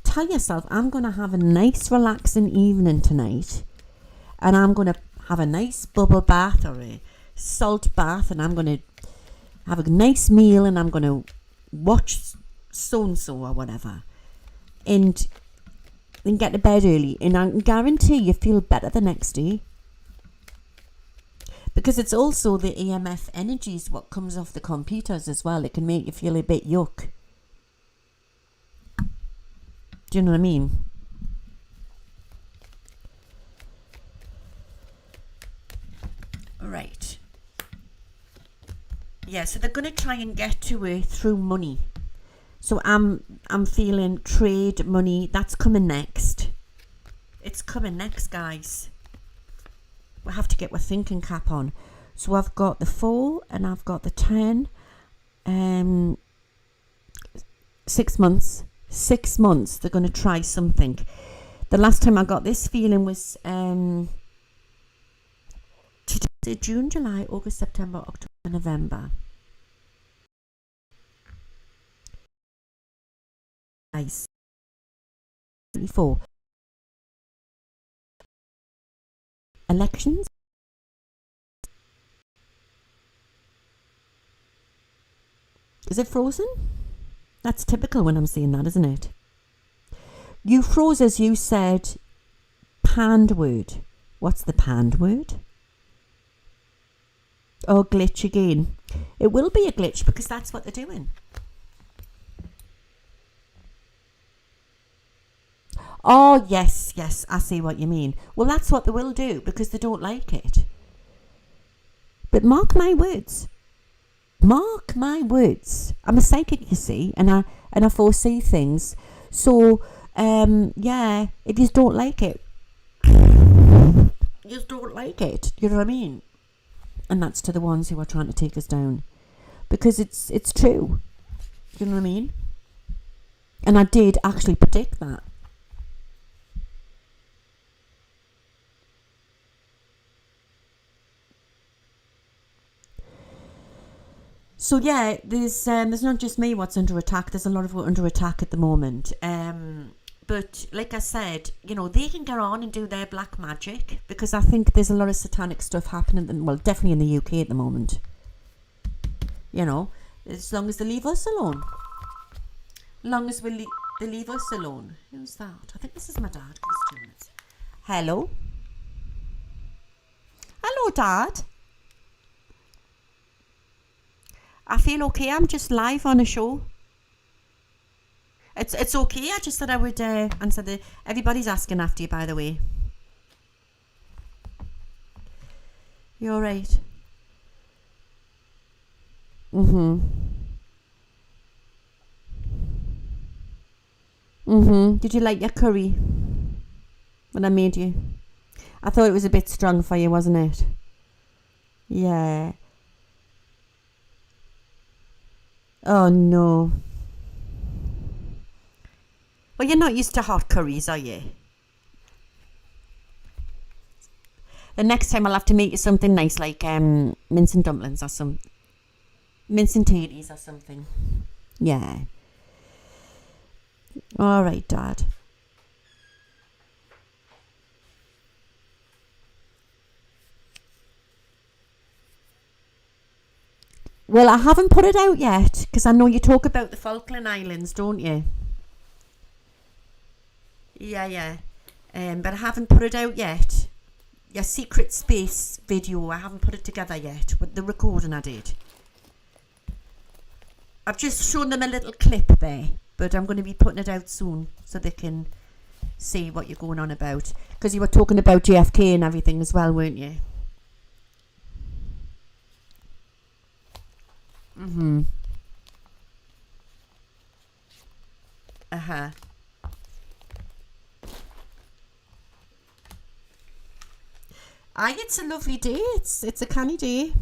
Tell yourself, I'm going to have a nice relaxing evening tonight. And I'm going to have a nice bubble bath or a salt bath. And I'm going to have a nice meal and I'm going to watch so-and-so or whatever. And then get to bed early. And I can guarantee you feel better the next day. Because it's also the EMF energies what comes off the computers as well. It can make you feel a bit yuck. Do you know what I mean? Right. Yeah, so they're going to try and get to it through money. So I'm feeling trade, money, that's coming next. It's coming next, guys. We have to get our thinking cap on. So I've got the 4 and I've got the 10. 6 months. 6 months they're going to try something. The last time I got this feeling was June, July, August, September, October, November. Nice. 24. Elections. Is it frozen? That's typical when I'm seeing that, isn't it? You froze as you said panned word. What's the panned word? Oh, glitch again. It will be a glitch because that's what they're doing. Oh, yes, I see what you mean. Well, that's what they will do because they don't like it. But mark my words. Mark my words. I'm a psychic, you see, and I foresee things. So Yeah, if you don't like it, you just don't like it. You know what I mean? And that's to the ones who are trying to take us down, because it's true. You know what I mean? And I did actually predict that. So yeah, there's not just me what's under attack. There's a lot of under attack at the moment. But like I said, you know, they can go on and do their black magic, because I think there's a lot of satanic stuff happening. Well, definitely in the UK at the moment. You know, as long as they leave us alone. As long as they leave us alone. Who's that? I think this is my dad. Give us 2 minutes. Hello. Hello, Dad. I feel okay. I'm just live on a show. It's okay. I just said I would answer everybody's asking after you, by the way. You all right? Did you like your curry when I made you? I thought it was a bit strong for you, wasn't it? Yeah. Oh no. Well, you're not used to hot curries, are you? The next time I'll have to make you something nice, like mince and dumplings or some mince and tatties or something. Yeah. All right, Dad. Well, I haven't put it out yet, because I know you talk about the Falkland Islands, don't you? Yeah. But I haven't put it out yet. Your secret space video, I haven't put it together yet, but the recording I did. I've just shown them a little clip there, but I'm going to be putting it out soon so they can see what you're going on about. Because you were talking about JFK and everything as well, weren't you? Uh-huh. Aye, it's a lovely day. It's a canny day.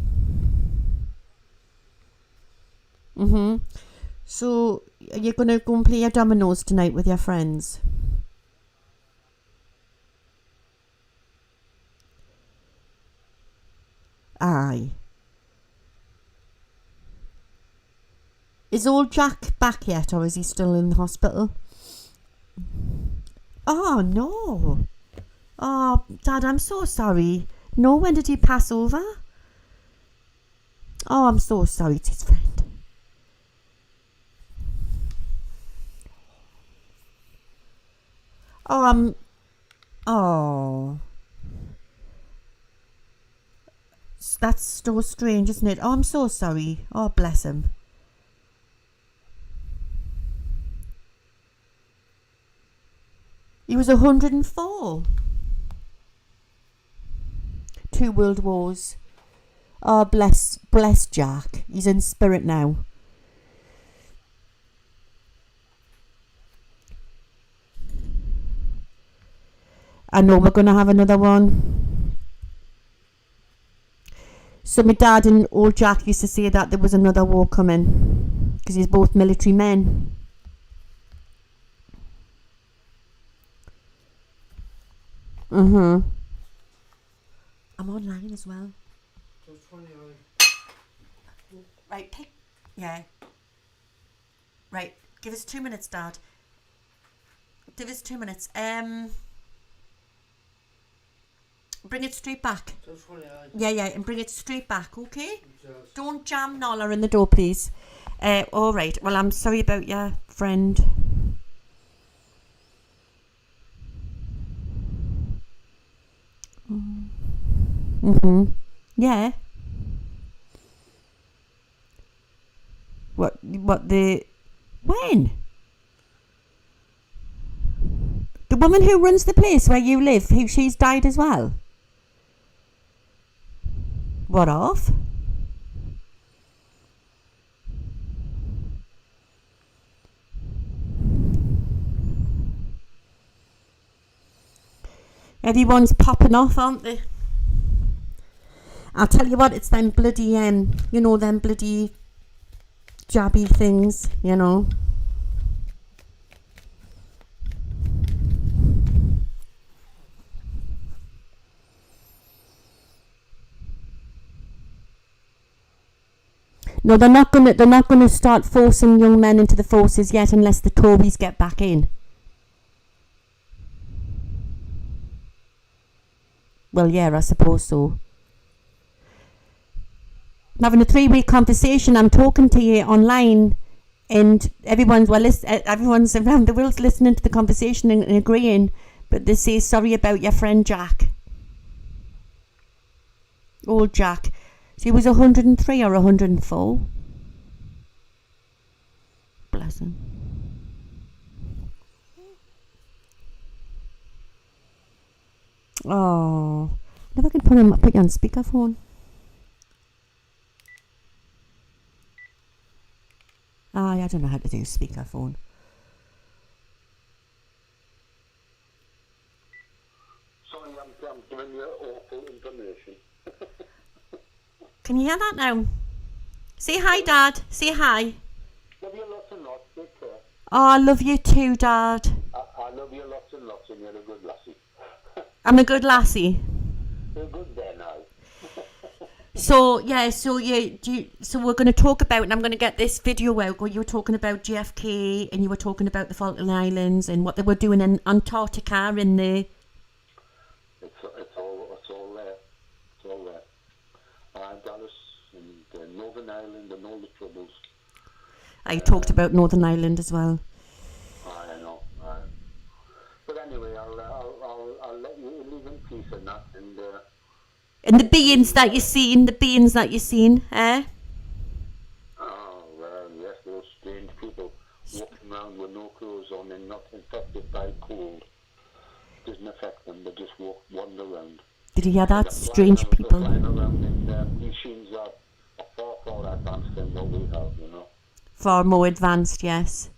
So, you're going to go and play your dominoes tonight with your friends? Aye. Is old Jack back yet, or is he still in the hospital? Oh, no. Oh, Dad, I'm so sorry. No, when did he pass over? Oh, I'm so sorry. It's his friend. Oh, oh. That's so strange, isn't it? Oh, I'm so sorry. Oh, bless him. He was 104. 2 world wars. Oh, bless Jack. He's in spirit now. I know we're going to have another one. So my dad and old Jack used to say that there was another war coming, because he's both military men. I'm online as well. Right, pick. Yeah. Right, give us 2 minutes, Dad. Give us 2 minutes. Bring it straight back. Yeah, and bring it straight back, okay? Don't jam Nolla in the door, please. All right. Well, I'm sorry about your friend. Yeah. What when? The woman who runs the place where you live, she's died as well? What of? Everyone's popping off, aren't they? I'll tell you what, it's them bloody, them bloody jabby things, No, they're not gonna start forcing young men into the forces yet unless the Tories get back in. Well, yeah, I suppose so. I'm having a 3-way conversation. I'm talking to you online, and everyone's around the world listening to the conversation and agreeing. But they say sorry about your friend Jack. Old Jack. So he was 103 or 104. Bless him. Oh, if I can put you on speakerphone. I don't know how to do speakerphone. Sorry, I'm giving you awful information. Can you hear that now? Say hi, Dad. Say hi. Love you lots and lots. Take care. Oh, I love you too, Dad. I love you lots and lots, and you're a good lassie. I'm a good lassie. You're good there now. So we're going to talk about, and I'm going to get this video out where you were talking about JFK and you were talking about the Falkland Islands and what they were doing in Antarctica in the... It's all there. It's all there. Dallas and Northern Ireland and all the troubles. I talked about Northern Ireland as well. I know. But anyway, I'll let you live in peace and that. And the beings that you're seeing, eh? Oh, well, yes, those strange people walking around with no clothes on and not infected by cold. Doesn't affect them, they just wander around. Did you hear that? Strange people. They're flying around and machines are far advanced than what we have, Far more advanced, yes.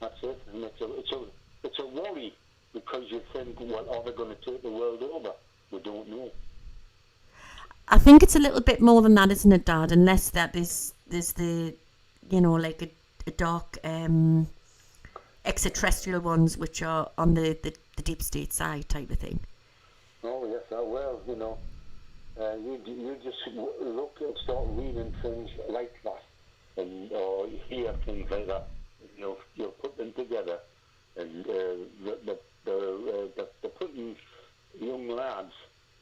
That's it. And it's a worry because you think, well, are they going to take the world over? We don't know. I think it's a little bit more than that, isn't it, Dad? Unless there's the, like a dark extraterrestrial ones which are on the deep state side type of thing. Oh, yes, well, you just look and start reading things like that, and or you hear things like that. You'll put them together, and they're putting young lads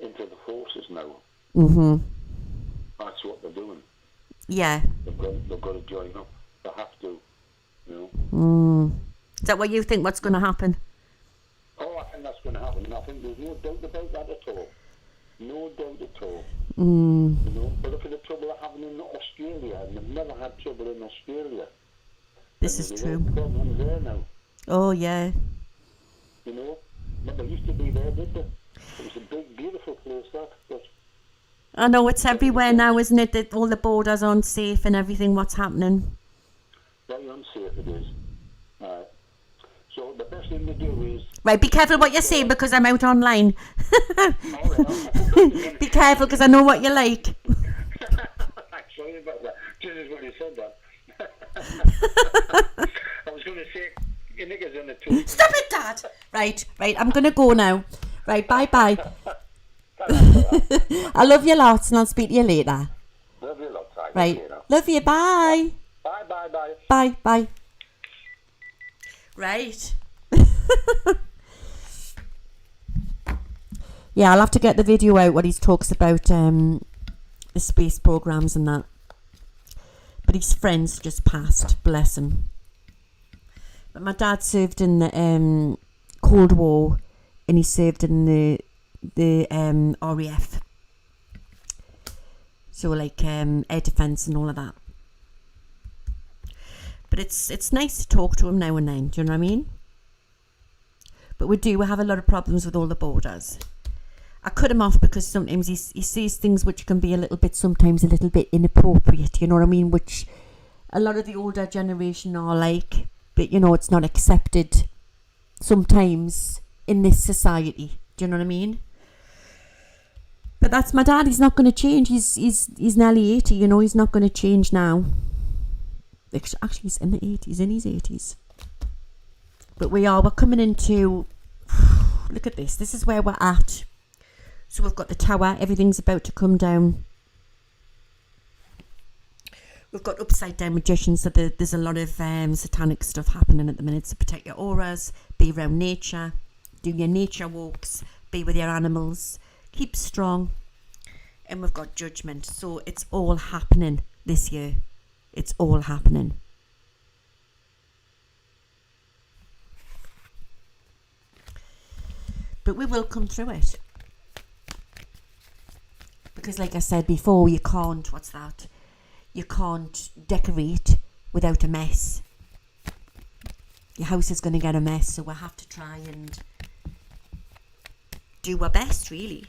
into the forces now. Mhm. That's what they're doing. Yeah. They've got to join up. They have to, Is that what you think? What's going to happen? Oh, I think that's going to happen. I think there's no doubt about that at all. No doubt at all. But look at the trouble they're having in Australia, and they've never had trouble in Australia. This is true. Problems there now. Oh, yeah. Never used to be there, did they? It was a big, beautiful place, but I know, it's everywhere now, isn't it? That all the borders aren't safe and everything, what's happening. Very unsafe it is. So the best thing to do is... Right, be careful what you're saying because I'm out online. Be careful because I know what you're like. Sorry about that. Just as when you said that. I was going to say, your nigger's on the toe. Stop it, Dad! Right, I'm going to go now. Right, bye-bye. I love you lots and I'll speak to you later. Love you lots. Right, love you, bye. Bye. Bye. Right. Yeah, I'll have to get the video out where he talks about the space programs and that. But his friends just passed, bless him. But my dad served in the Cold War, and he served in the RAF. So like air defence and all of that. But it's nice to talk to him now and then, do you know what I mean? But we have a lot of problems with all the borders. I cut him off because sometimes he says things which can be sometimes a little bit inappropriate, you know what I mean? Which a lot of the older generation are like, but it's not accepted sometimes in this society. Do you know what I mean? But that's my dad. He's not going to change. He's nearly 80. You know, he's not going to change now. Actually, he's in the 80s. In his 80s. But we're coming into. Look at this. This is where we're at. So we've got the tower. Everything's about to come down. We've got upside down magicians, so there's a lot of satanic stuff happening at the minute. So protect your auras, be around nature, do your nature walks, be with your animals, keep strong. And we've got judgment. So it's all happening this year. It's all happening. But we will come through it. Because like I said before, you can't, you can't decorate without a mess. Your house is going to get a mess, so we'll have to try and do our best, really.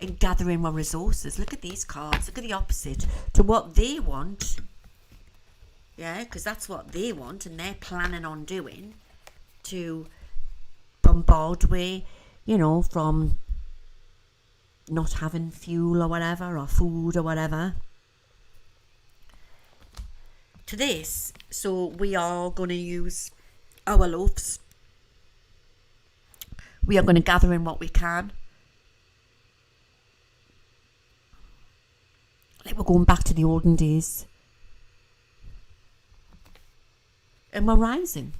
And gather in our resources. Look at these cards. Look at the opposite to what they want. Yeah, because that's what they want, and they're planning on doing. To bombard way, you know, from not having fuel or whatever, or food or whatever, to this. So we are going to use our loaves. We are going to gather in what we can. Like we're going back to the olden days. And we're rising.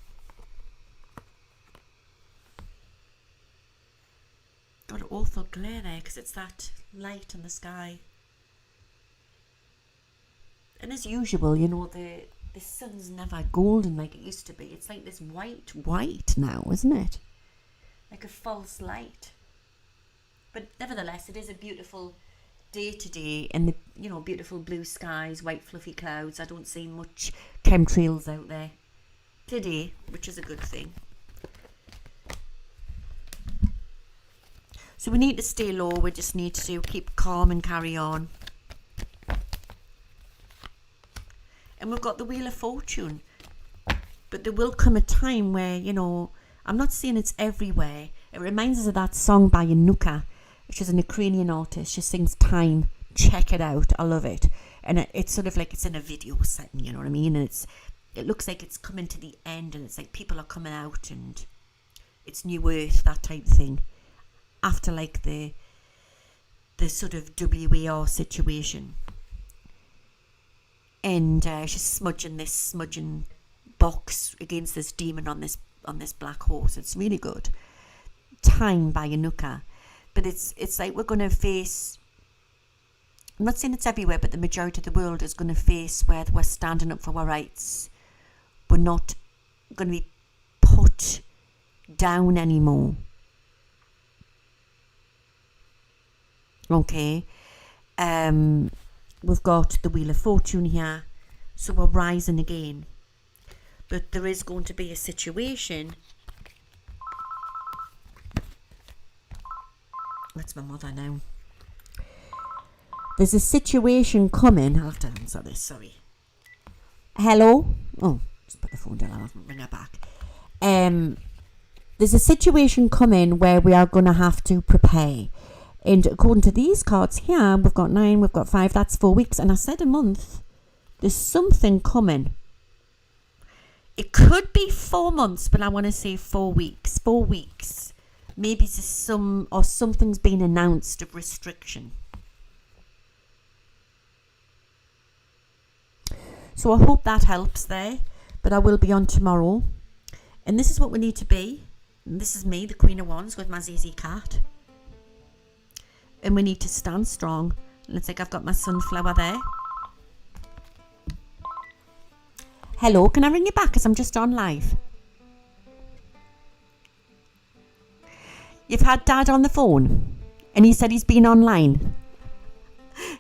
Got an awful glare there because it's that light in the sky. And as usual, you know, the sun's never golden like it used to be. It's like this white now, isn't it? Like a false light. But nevertheless, it is a beautiful day today, and the, you know, beautiful blue skies, white fluffy clouds. I don't see much chemtrails out there today, which is a good thing. So we need to stay low. We just need to keep calm and carry on. And we've got the Wheel of Fortune. But there will come a time where, you know, I'm not saying it's everywhere. It reminds us of that song by Yanuka, which is an Ukrainian artist. She sings Time. Check it out. I love it. And it's sort of like it's in a video setting, you know what I mean? And it looks like it's coming to the end, and it's like people are coming out, and it's New Earth, that type of thing. After like the sort of WAR situation. And she's smudging box against this demon on this black horse. It's really good. Time by Yanuka. But it's like we're going to face, I'm not saying it's everywhere, but the majority of the world is going to face where we're standing up for our rights. We're not going to be put down anymore. Okay. We've got the Wheel of Fortune here. So we're rising again. But there is going to be a situation. That's my mother now. There's a situation coming. I'll have to answer this, sorry. Hello? Oh, just put the phone down. I'll have to bring her back. There's a situation coming where we are going to have to prepare. And according to these cards here, we've got 9, we've got 5, that's 4 weeks. And I said a month. There's something coming. It could be 4 months, but I want to say 4 weeks. 4 weeks. Maybe something's been announced of restriction. So I hope that helps there. But I will be on tomorrow. And this is what we need to be. And this is me, the Queen of Wands, with my ZZ cat. And we need to stand strong. Looks like I've got my sunflower there. Hello, can I ring you back? Because I'm just on live. You've had Dad on the phone. And he said he's been online.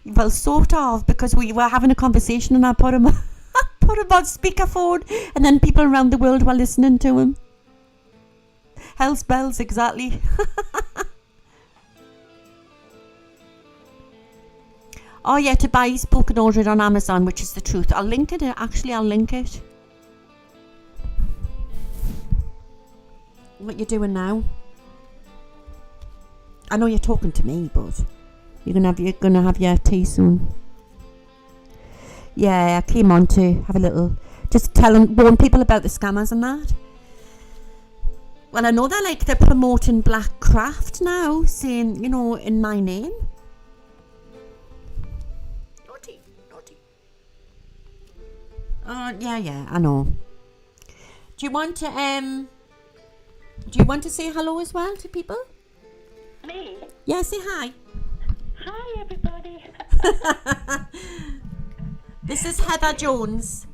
Well, sort of. Because we were having a conversation and I put him on speakerphone. And then people around the world were listening to him. Hell's bells, exactly. Oh yeah, to buy his book and order it on Amazon, which is the truth. I'll link it. Actually, I'll link it. What you doing now? I know you're talking to me, but you're gonna have your tea soon. Yeah, I came on to have a little, just warn people about the scammers and that. Well, I know they're promoting black craft now, saying, in my name. Naughty. Oh, yeah, I know. Do you want to say hello as well to people? Me? Yeah, say hi. Hi, everybody. This is Heather Jones.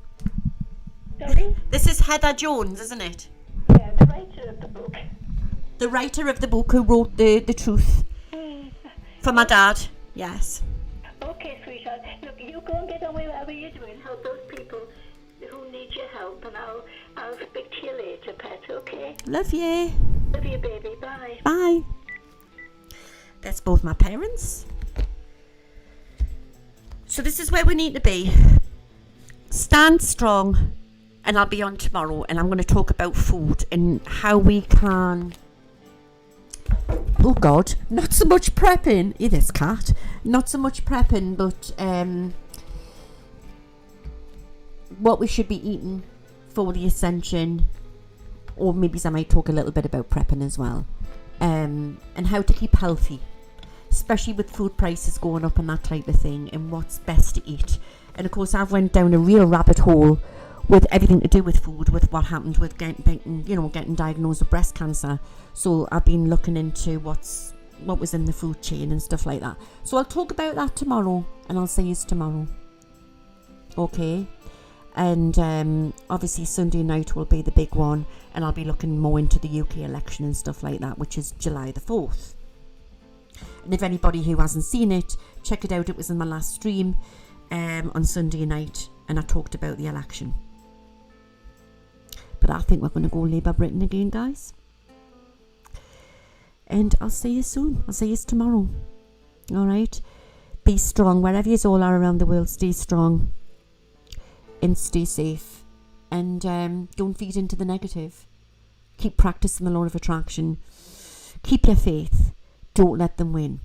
Sorry? This is Heather Jones, isn't it? Yeah, the writer of the book. The writer of the book who wrote the truth. For my dad, yes. Okay, sweetheart. Look, you go and get on with whatever you're doing. Help those people who need your help, and I'll speak to you later, pet, okay? Love you. Love you, baby. Bye. Bye. That's both my parents. So this is where we need to be. Stand strong. And I'll be on tomorrow, and I'm going to talk about food and how we can, oh God, not so much prepping, this cat, not so much prepping, but what we should be eating for the ascension, or maybe I might talk a little bit about prepping as well, and how to keep healthy, especially with food prices going up and that type of thing, and what's best to eat. And of course, I've went down a real rabbit hole with everything to do with food, with what happened with getting diagnosed with breast cancer. So I've been looking into what was in the food chain and stuff like that. So I'll talk about that tomorrow, and I'll see you tomorrow. Okay. And obviously Sunday night will be the big one, and I'll be looking more into the UK election and stuff like that, which is July the 4th. And if anybody who hasn't seen it, check it out. It was in my last stream on Sunday night, and I talked about the election. But I think we're going to go Labour Britain again, guys. And I'll see you soon. I'll see you tomorrow. All right? Be strong. Wherever you all are around the world, stay strong. And stay safe. And don't feed into the negative. Keep practicing the law of attraction. Keep your faith. Don't let them win.